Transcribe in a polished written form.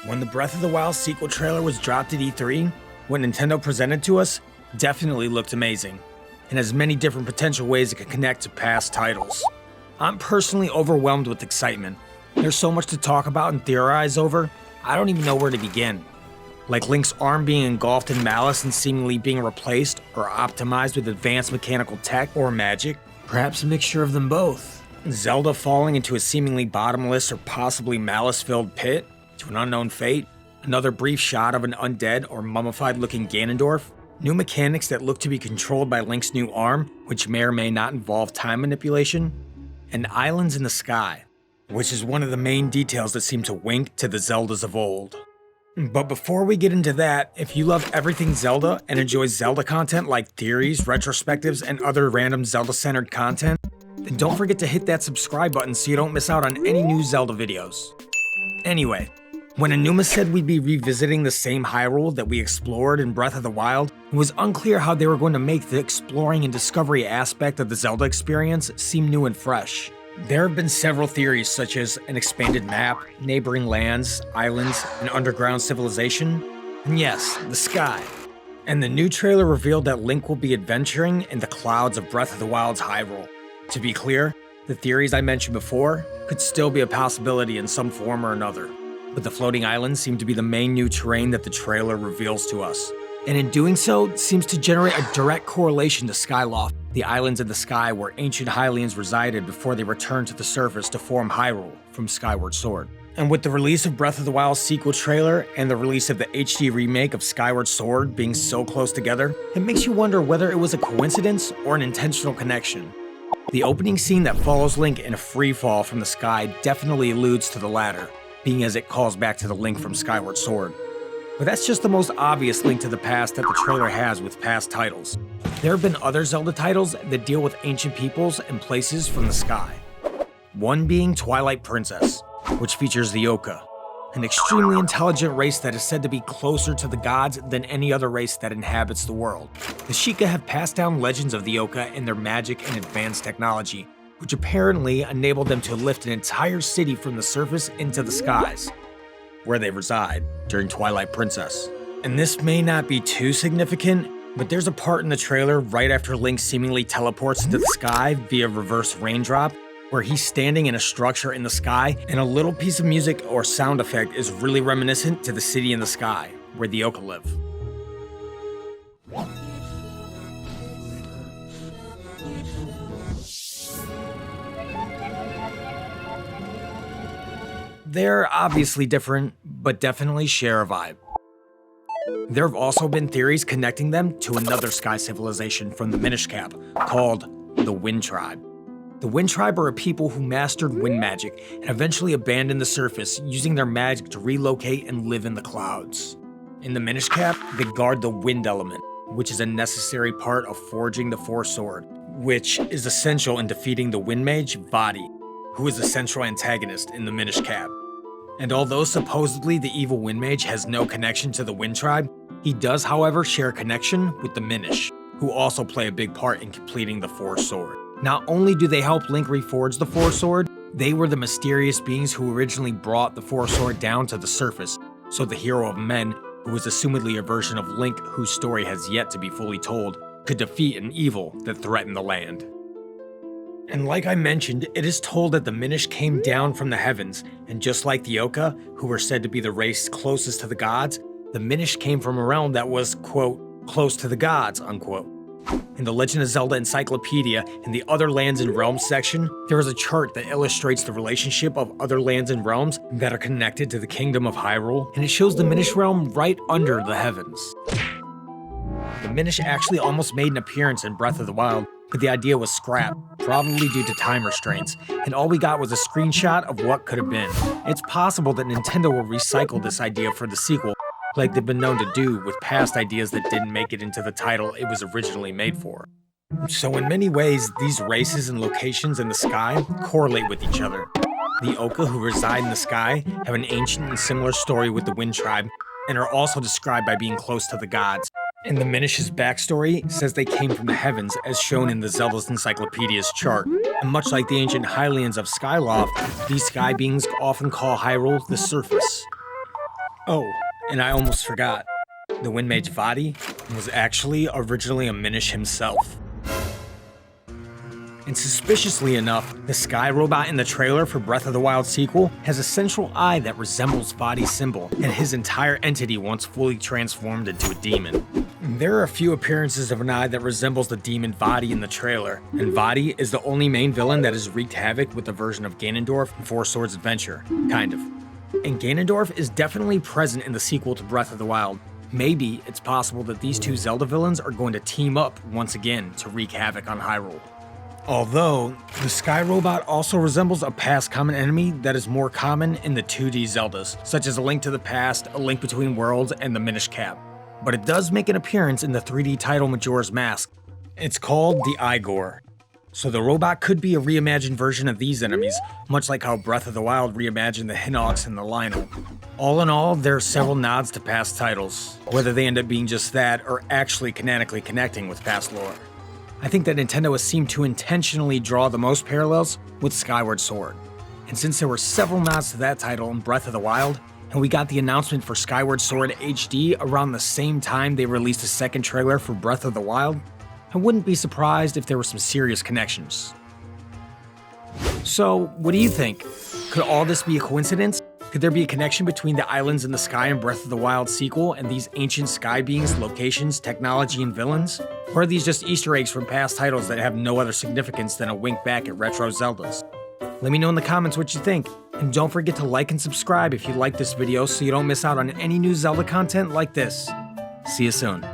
When the Breath of the Wild sequel trailer was dropped at E3, what Nintendo presented to us definitely looked amazing, and has many different potential ways it can connect to past titles. I'm personally overwhelmed with excitement. There's so much to talk about and theorize over, I don't even know where to begin. Like Link's arm being engulfed in malice and seemingly being replaced or optimized with advanced mechanical tech or magic, perhaps a mixture of them both. Zelda falling into a seemingly bottomless or possibly malice-filled pit to an unknown fate, another brief shot of an undead or mummified-looking Ganondorf, new mechanics that look to be controlled by Link's new arm, which may or may not involve time manipulation, and islands in the sky, which is one of the main details that seem to wink to the Zeldas of old. But before we get into that, if you love everything Zelda and enjoy Zelda content like theories, retrospectives, and other random Zelda-centered content, then don't forget to hit that subscribe button so you don't miss out on any new Zelda videos. Anyway, when Enuma said we'd be revisiting the same Hyrule that we explored in Breath of the Wild, it was unclear how they were going to make the exploring and discovery aspect of the Zelda experience seem new and fresh. There have been several theories such as an expanded map, neighboring lands, islands, an underground civilization, and yes, the sky. And the new trailer revealed that Link will be adventuring in the clouds of Breath of the Wild's Hyrule. To be clear, the theories I mentioned before could still be a possibility in some form or another, but the floating islands seem to be the main new terrain that the trailer reveals to us. And in doing so, it seems to generate a direct correlation to Skyloft, the islands in the sky where ancient Hylians resided before they returned to the surface to form Hyrule from Skyward Sword. And with the release of Breath of the Wild's sequel trailer and the release of the HD remake of Skyward Sword being so close together, it makes you wonder whether it was a coincidence or an intentional connection. The opening scene that follows Link in a free fall from the sky definitely alludes to the latter, being as it calls back to the Link from Skyward Sword. But that's just the most obvious link to the past that the trailer has with past titles. There have been other Zelda titles that deal with ancient peoples and places from the sky. One being Twilight Princess, which features the Oca, an extremely intelligent race that is said to be closer to the gods than any other race that inhabits the world. The Sheikah have passed down legends of the Oca and their magic and advanced technology, which apparently enabled them to lift an entire city from the surface into the skies, where they reside during Twilight Princess. And this may not be too significant, but there's a part in the trailer right after Link seemingly teleports into the sky via reverse raindrop, where he's standing in a structure in the sky, and a little piece of music or sound effect is really reminiscent to the city in the sky, where the Oca live. They're obviously different, but definitely share a vibe. There have also been theories connecting them to another sky civilization from the Minish Cap, called the Wind Tribe. The Wind Tribe are a people who mastered wind magic and eventually abandoned the surface, using their magic to relocate and live in the clouds. In the Minish Cap, they guard the wind element, which is a necessary part of forging the Four Sword, which is essential in defeating the wind mage Vadi, who is the central antagonist in the Minish Cap. And although supposedly the evil wind mage has no connection to the Wind Tribe, he does however share a connection with the Minish, who also play a big part in completing the Four Sword. Not only do they help Link reforge the Four Sword, they were the mysterious beings who originally brought the Four Sword down to the surface, so the hero of men, who was assumedly a version of Link whose story has yet to be fully told, could defeat an evil that threatened the land. And like I mentioned, it is told that the Minish came down from the heavens, and just like the Oca, who were said to be the race closest to the gods, the Minish came from a realm that was, quote, close to the gods, unquote. In the Legend of Zelda Encyclopedia, in the Other Lands and Realms section, there is a chart that illustrates the relationship of other lands and realms that are connected to the Kingdom of Hyrule, and it shows the Minish realm right under the heavens. The Minish actually almost made an appearance in Breath of the Wild, but the idea was scrapped, probably due to time restraints, and all we got was a screenshot of what could have been. It's possible that Nintendo will recycle this idea for the sequel, like they've been known to do with past ideas that didn't make it into the title it was originally made for. So in many ways, these races and locations in the sky correlate with each other. The Oca who reside in the sky have an ancient and similar story with the Wind Tribe, and are also described by being close to the gods. And the Minish's backstory says they came from the heavens, as shown in the Zelda's Encyclopedia's chart. And much like the ancient Hylians of Skyloft, these sky beings often call Hyrule the surface. Oh, and I almost forgot. The Wind Mage Vaati was actually originally a Minish himself. And suspiciously enough, the Sky Robot in the trailer for Breath of the Wild sequel has a central eye that resembles Vaati's symbol, and his entire entity once fully transformed into a demon. There are a few appearances of an eye that resembles the demon Vaati in the trailer, and Vaati is the only main villain that has wreaked havoc with the version of Ganondorf in Four Swords Adventure, kind of. And Ganondorf is definitely present in the sequel to Breath of the Wild. Maybe it's possible that these two Zelda villains are going to team up once again to wreak havoc on Hyrule. Although, the Sky Robot also resembles a past common enemy that is more common in the 2D Zeldas, such as A Link to the Past, A Link Between Worlds, and the Minish Cap. But it does make an appearance in the 3D title Majora's Mask. It's called the Igor. So the robot could be a reimagined version of these enemies, much like how Breath of the Wild reimagined the Hinox and the Lynel. All in all, there are several nods to past titles, whether they end up being just that or actually canonically connecting with past lore. I think that Nintendo has seemed to intentionally draw the most parallels with Skyward Sword. And since there were several nods to that title in Breath of the Wild, and we got the announcement for Skyward Sword HD around the same time they released a second trailer for Breath of the Wild, I wouldn't be surprised if there were some serious connections. So, what do you think? Could all this be a coincidence? Could there be a connection between the islands in the sky in Breath of the Wild sequel and these ancient sky beings, locations, technology, and villains? Or are these just Easter eggs from past titles that have no other significance than a wink back at retro Zeldas? Let me know in the comments what you think, and don't forget to like and subscribe if you like this video so you don't miss out on any new Zelda content like this. See you soon.